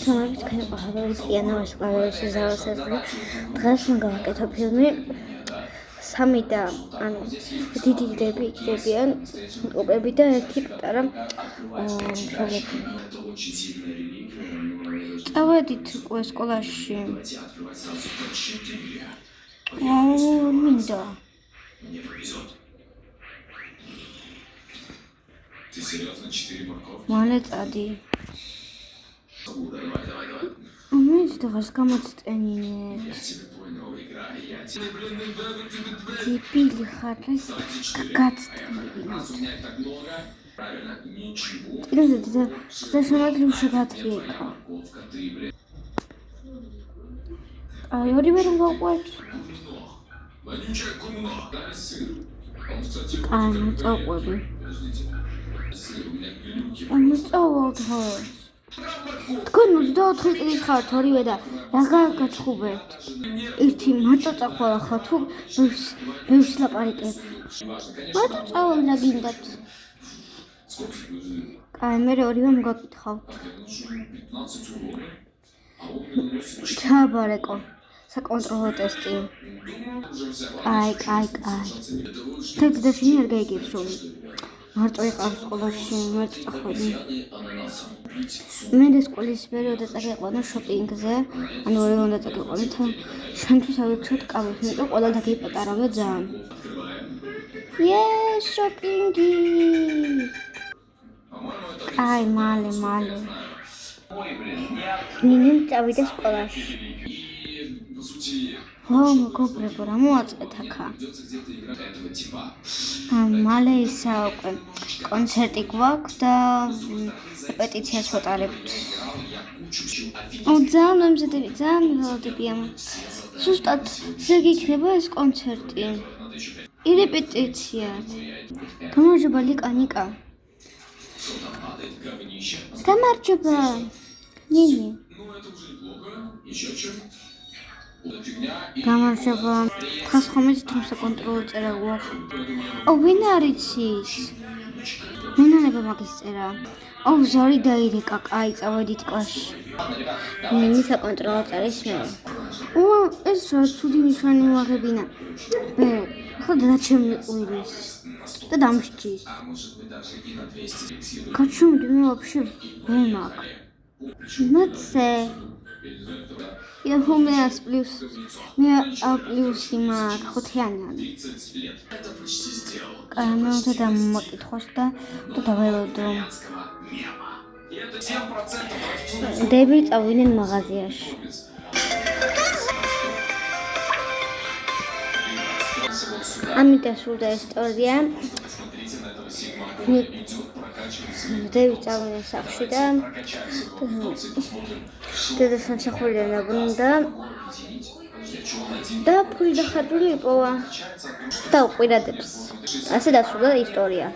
მოგესალმებით, თქვენი ყოფილი პიანოის კლავიშის ზავსებული. დღეს მოგავაკეთო ფილმი. სამი და დიდი იქნებიან ტყუპები და ერთი პატარა მშობლები. წავედით უკვე სკოლაში. მინდა. მალე წადი. Давай გამოცდენინეთ. Дебили ხარეს გაცდენინეთ. და შემოძლივ შეგატრიეკა. ორივე რომ გავყვეთ. მოწყვები. მოწვევთ ხარს. თქვენ 24 წლის ხართ ორივე და რა გაჩხუბებთ? ერთი მაწოწა ხოლა ხარ თუ ბევრს ლაპარაკებ. მაწოწავალ და გინდათ. მე ორივე მოგაკითხავთ. ჩაბარეკო. საკონტროლო ტესტი. კაი. თეთრ არ გაიგებს რომ მარტო იყავს სკოლაში, მარტო წახვედი. მე სკოლის პერიოდზე წაიყვანა შოპინგზე, ანუ ორივე უნდა წაიყვანეთ. შენთვის ავეცოთ კავით, იმიტომ ყველადაგ იპატარავდა ძალიან. შოპინგი. კაი, მალე. ნინიმ წავიდა სკოლაში. მეგობრებო, რა მოაწყეთ აქა? მალე ისა უკვე კონცერტი გვაქვს და პეტიციას ვატარებთ. ძალიან ველოდებია. ზუსტად ზეგ იქნება ეს კონცერტი. რეპეტიციად. გამარჯობა ლიკა. გამარჯობა. ნინი. გამარჯობა. ხას ხომეთ თუ საკონტროლო წერა გვაქვს. ვინ არის ის? მენანება მაგის წერა. ზარი დაირეკა, კაი, წავედით კლასში. ნინი საკონტროლო წერის მე. ეს რა ცუდი ნიშანი მოაღებინა. ახლა დადაჩემნიყვილის და დამსჯის. გაჩუმდი მე вообще ვერ მაქვს. მოცე. Humleas plus плюсი მაქვს ხუთიანიანი. მე უნდა მოკითხოს და დაველოდო. დები წავიდნენ მაღაზიაში. ამიტომ სულდა ისტორია. დები წავიდნენ სახლში და დედასთან სახურიდან დაბრუნდა და ფული დახარჯული იპოვა და უყვირადებს. ასე დასრულდა ისტორია.